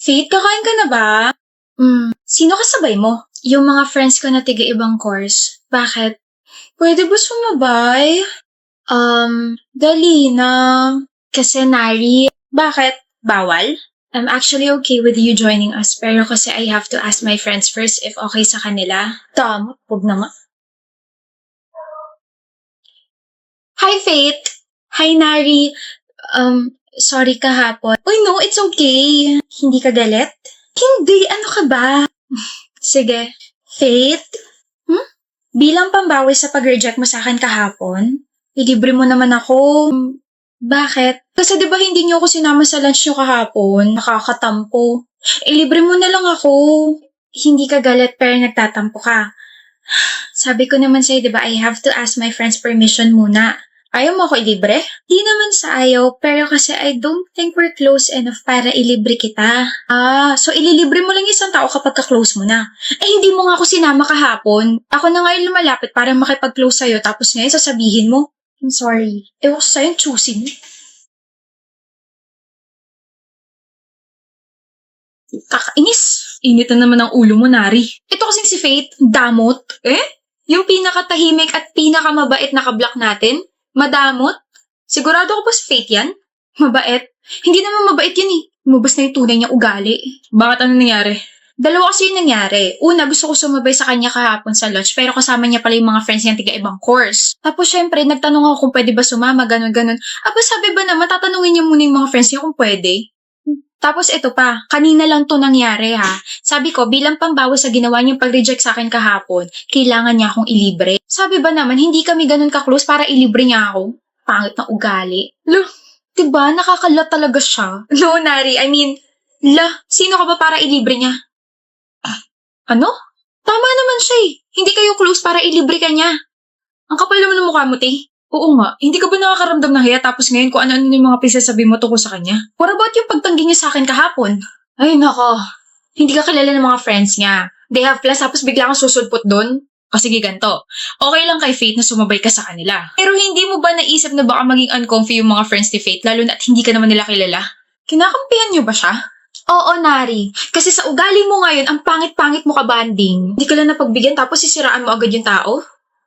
Faith, kakain ka na ba? Sino kasabay mo? Yung mga friends ko na tiga-ibang course. Bakit? Pwede ba sumabay? Dali na. Kasi Nari, bakit? Bawal? I'm actually okay with you joining us, pero kasi I have to ask my friends first if okay sa kanila. Tama, huwag naman. Hi, Faith! Hi, Nari! Sorry kahapon. Uy, no, it's okay. Hindi ka galit? Hindi, ano ka ba? Sige. Faith? Hmm? Bilang pambawi sa pag-reject mo sa akin kahapon, ilibre mo naman ako. Bakit? Kasi di ba hindi niyo ako sinama sa lunch niyo kahapon? Nakakatampo. Ilibre mo na lang ako. Hindi ka galit pero nagtatampo ka. Sabi ko naman sa'yo, di ba, I have to ask my friend's permission muna. Ayaw mo ako ilibre? Di naman sa ayaw, pero kasi I don't think we're close enough para ilibre kita. So ililibre mo lang isang tao kapag ka-close mo na. Hindi mo nga ako sinama kahapon. Ako na ngayon lumalapit para makipag-close sa'yo, tapos ngayon sasabihin mo, I'm sorry. Ewan ko sa'yo, choosing. Kakainis. Init na naman ang ulo mo, Nari. Ito kasing si Faith, damot. Yung pinakatahimik at pinakamabait na kablock natin? Madamot? Sigurado ko ba si Faith yan? Mabait? Hindi naman mabait yan eh. Lumabas na yung tunay niyang ugali. Bakit ano nangyari? Dalawa kasi yung nangyari. Una, gusto ko sumabay sa kanya kahapon sa lunch, pero kasama niya pala yung mga friends niya tiga-ibang course. Tapos syempre, nagtanong ako kung pwede ba sumama, ganun-ganun. Sabi ba naman, tatanungin niya muna yung mga friends niya kung pwede. Tapos ito pa, kanina lang to nangyari ha. Sabi ko, bilang pambawi sa ginawa niyang pag-reject sa akin kahapon, kailangan niya akong ilibre. Sabi ba naman, hindi kami ganun ka-close para ilibre niya ako? Pangit na ugali. Diba, nakakala talaga siya. No, Nari, sino ka ba para ilibre niya? Ano? Tama naman siya eh. Hindi kayo close para ilibre ka niya. Ang kapal naman ng mukha mo, te. Oo nga, hindi ka ba nakakaramdam ng hiya tapos ngayon kung ano-ano yung mga pinagsasabi mo tungkol sa kanya? What about yung pagtanggi niya sa akin kahapon? Ay, nako. Hindi ka kilala ng mga friends niya. They have plans tapos bigla kang susulpot doon? O sige, ganito. Okay lang kay Faith na sumabay ka sa kanila. Pero hindi mo ba naisip na baka maging uncomfy yung mga friends ni Faith lalo na at hindi ka naman nila kilala? Kinakampihan niyo ba siya? Oo, Nari. Kasi sa ugali mo ngayon, ang pangit-pangit mo ka-banding. Hindi ka lang napagbigyan tapos sisiraan mo agad yung tao?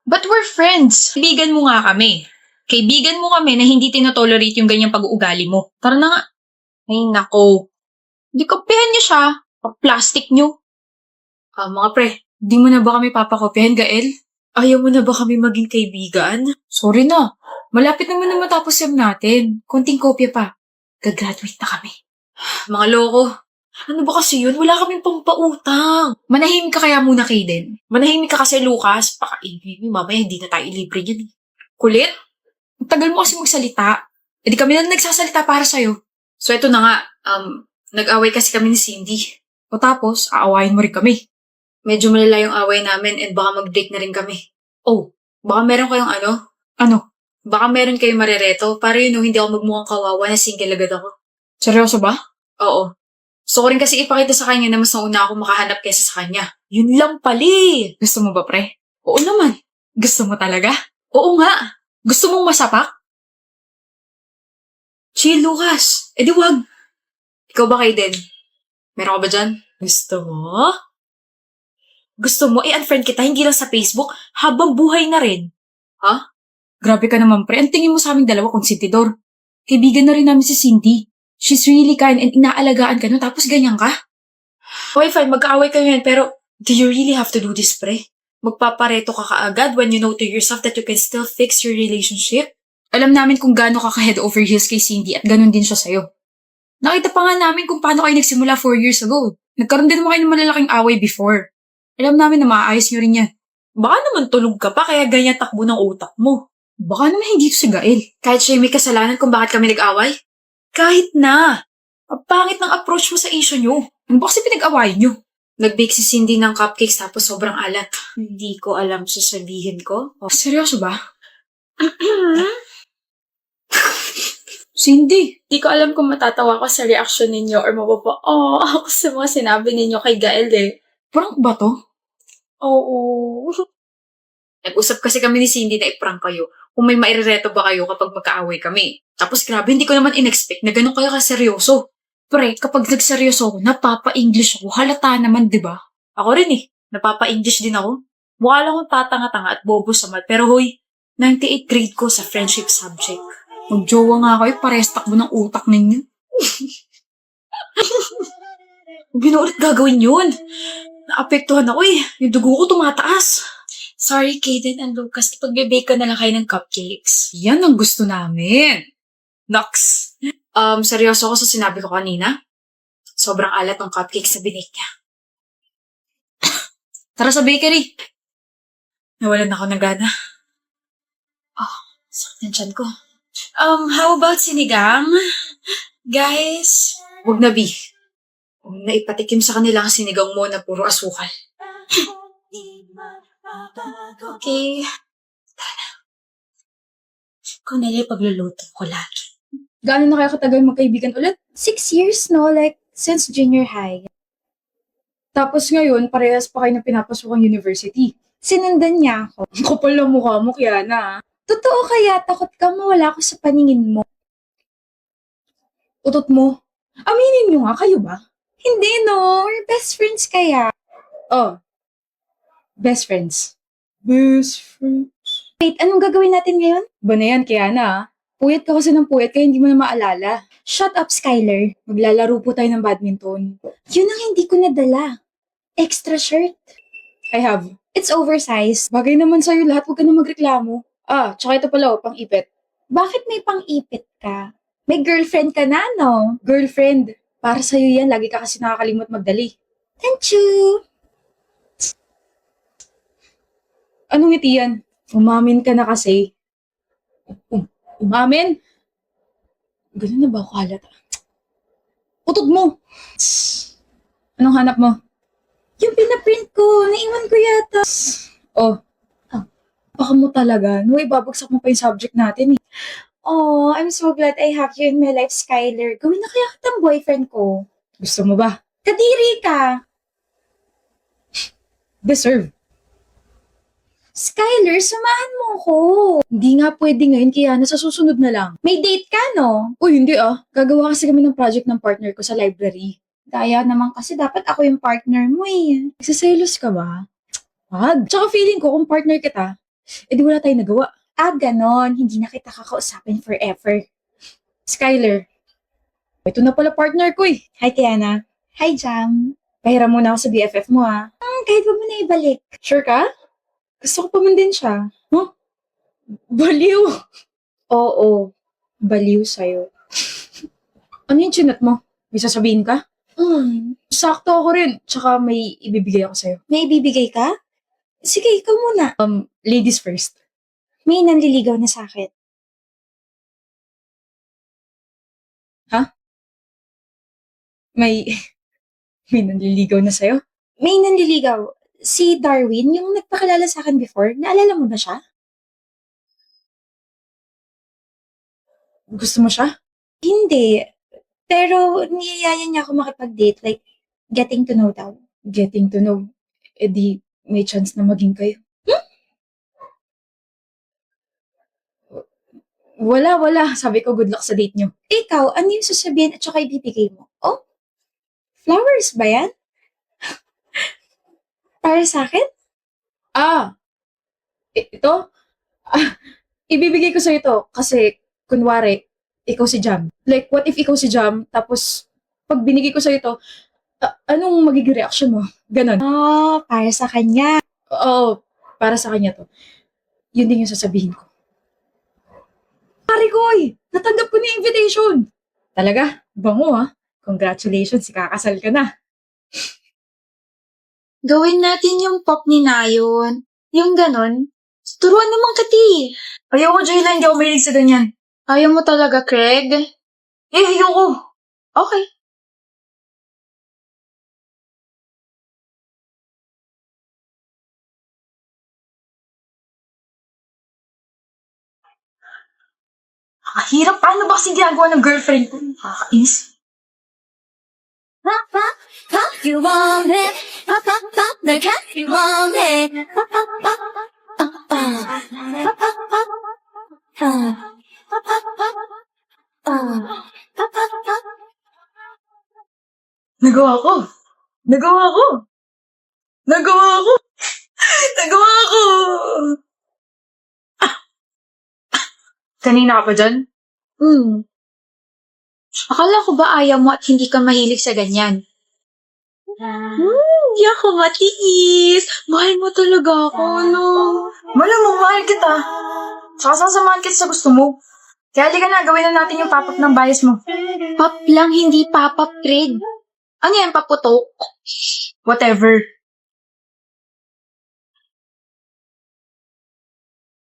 But we're friends. Kaibigan mo nga kami. Kaibigan mo kami na hindi tinotolerate yung ganyang pag-uugali mo. Tara na nga. Ay, nako. Di kapihan niyo siya. Plastic niyo. Mga pre, di mo na ba kami papakopyahan, Gael? Ayaw mo na ba kami maging kaibigan? Sorry na. Malapit naman na matapos sem natin. Konting kopya pa. Gagraduate na kami. Mga loko. Ano ba kasi yun? Wala kaming pampautang. Manahimik ka kaya muna, Kaden. Manahimik ka kasi, Lucas. Pakainin mo, mamaya hindi na tayo libre niyan. Kulit? Ang tagal mo kasi magsalita. Di kami na nagsasalita para sa'yo. So eto na nga, nag-away kasi kami ni Cindy. O tapos, aawayin mo rin kami. Medyo malala yung away namin and baka mag-break na rin kami. Oh, baka meron kayong ano? Ano? Baka meron kayong marereto para yun hindi ako magmukhang kawawa na single agad ako. Seryoso ba? Oo. Gusto ko rin kasi ipakita sa kanya na mas nauna ako makahanap kaysa sa kanya. Yun lang pali! Gusto mo ba, pre? Oo naman. Gusto mo talaga? Oo nga. Gusto mong masapak? Chill, Lucas. Di wag. Ikaw ba, Kaden? Meron ka ba dyan? Gusto mo? Gusto mo, unfriend kita hindi lang sa Facebook, habang buhay na rin. Ha? Grabe ka naman, pre. Ang tingin mo sa aming dalawa, konsentidor. Kaibigan na rin namin si Cindy. She's really kind and inaalagaan ka nun, tapos ganyan ka? Okay, fine. Magkaaway kayo yan, pero do you really have to do this, pre? Magpapareto ka kaagad when you know to yourself that you can still fix your relationship? Alam namin kung gaano ka ka-head over heels kay Cindy at ganun din siya sa'yo. Nakita pa nga namin kung paano kayo nagsimula 4 years ago. Nagkaroon din naman kayo ng malalaking away before. Alam namin na maaayos nyo rin yan. Baka naman tulog ka pa kaya ganyan takbo ng utak mo. Baka naman hindi ito si Gael. Kahit siya may kasalanan kung bakit kami nag-away? Kahit na. Ang pangit ng approach mo sa issue nyo. Ano ba kasi pinag-awayan nyo? Nag-bake si Cindy ng cupcakes tapos sobrang alat. Hindi ko alam sasabihin ko. Seryoso ba? Cindy, di ko alam kung matatawa ko sa reaction ninyo or ako sa mga sinabi ninyo kay Gael eh. Prank ba to? Oo. Nag-usap kasi kami ni Cindy na i-prank kayo kung may mairereto ba kayo kapag magkaaway kami. Tapos grabe, hindi ko naman in-expect na ganun kayo kaseryoso. Pre, kapag nagseryoso ako, napapa-English ako. Halata naman, di ba? Ako rin eh. Napapa-English din ako. Mukha lang akong tatanga-tanga at bobo sa math. Pero hoy, 98 grade ko sa friendship subject. Mag-jowa nga kayo, parehas takbo ng utak ninyo. Huwag yun na ulit gagawin yun. Naapektuhan ako eh. Yung dugo ko tumataas. Sorry, Kaden and Lucas. Ipag-bake ka na lang kayo ng cupcakes. Yan ang gusto namin. Nox. Seryoso ako sa sinabi ko kanina. Sobrang alat ng cupcakes sa binake niya. Tara sa bakery. Nawalan ako ng gana. Sakit ng tiyan ko. How about sinigang? Guys, wag na, B. Huwag na ipatikim sa kanila ang sinigang mo na puro asukal. Okay. Tara na. Ikaw na yung pagluluto ko lagi. Gaano na kayo katagal magkaibigan ulit? 6 years, no? Like, since junior high. Tapos ngayon, parehas pa kayo na pinapasok ang university. Sinundan niya ako. Ang kapal ng mukha mo, Kiana. Totoo kaya, takot ka mawala ako sa paningin mo. Utot mo. Aminin nyo nga, kayo ba? Hindi, no? We're best friends kaya. Oh. Best friends. Best friends. Wait, anong gagawin natin ngayon? Ba na yan, Kiana? Puyat ka kasi ng puyat kaya hindi mo na maalala. Shut up, Skylar. Maglalaro po tayo ng badminton. Yun ang hindi ko nadala. Extra shirt. I have. It's oversized. Bagay naman sa'yo lahat, huwag ka na magreklamo. Tsaka ito pala, pang-ipit. Bakit may pang-ipit ka? May girlfriend ka na, no? Girlfriend. Para sa'yo yan, lagi ka kasi nakakalimot magdali. Thank you. Anong ngiti yan? Umamin ka na kasi. Umamin? Ganun na ba ako halata? Utod mo! Anong hanap mo? Yung pinaprint ko, naiwan ko yata. Oh. Baka mo talaga. No, ibabagsak mo pa yung subject natin eh. Oh, I'm so glad I have you in my life, Skylar. Gawin na kaya kitang boyfriend ko. Gusto mo ba? Kadiri ka. Deserve. Skylar, samahan mo ko. Hindi nga pwede ngayon, kaya nasa susunod na lang. May date ka, no? Uy, hindi ah. Gagawa kasi kami ng project ng partner ko sa library. Kaya naman kasi dapat ako yung partner mo eh. Nagsiselos ka ba? Wag. Tsaka feeling ko kung partner kita, edi wala tayong nagawa. Ganon. Hindi na kita kakausapin forever. Skylar, ito na pala partner ko eh. Hi, Kiana. Hi, Jam. Pahiram muna ako sa BFF mo ah. Kahit wag mo na ibalik. Sure ka? Gusto ko pa man din siya. Huh? Baliw. Oo, baliw sa'yo. Ano yung chinat mo? May sasabihin ka? Sakto ako rin. Tsaka may ibibigay ako sa'yo. May ibibigay ka? Sige, ikaw muna. Ladies first. May nanliligaw na sa akin. May nanliligaw na sa'yo? May nanliligaw. Si Darwin, yung nagpakilala sa akin before, naalala mo ba siya? Gusto mo siya? Hindi. Pero niyayaya niya ako makipag-date, like, getting to know daw. Getting to know. Eh di, may chance na maging kayo. Wala. Sabi ko, good luck sa date nyo. Ikaw, ano yung sasabihin at saka ibibigay mo? Oh? Flowers ba yan? Para sa akin? Ito? Ibibigay ko sa'yo ito kasi, kunwari, ikaw si Jam. Like, what if ikaw si Jam, tapos, pag binigay ko sa'yo ito, anong magiging reaction mo? Ganon. Para sa kanya. Oo, para sa kanya to. Yun din yung sasabihin ko. Pare koy, natanggap ko na yung invitation. Talaga? Bango ha? Congratulations, ikakasal ka na. Gawin natin yung pop ni Nayon. Yung ganon. Turuan naman kati. Ayoko, Jayla. Hindi ako mahilig sa ganyan. Ayaw mo talaga, Craig? Ayoko. Okay. Hirap. Paano ba kasi ginagawa ng girlfriend ko? Nakakainis. Pop, pop, pop, you want it. Pop, pop, pop, the cat, you want it. Pop, pop, pop, pop, pop, pop, pop, pop, pop, pop, pop, pop, pop, pop, pop, pop. Nagawa ko! Nagawa ko! Nagawa ko! Nagawa ko! Kanina ka pa dyan? Akala ko ba ayaw mo at hindi ka mahilig sa ganyan? Di ako matiis. Mahal mo talaga ako, no? Malamang mahal kita. Tsaka sasamahan kita sa gusto mo. Kaya halika na, gawin na natin yung pop-up ng bias mo. Pop lang, hindi pop-up, Craig. Ano yan, paputok? Whatever.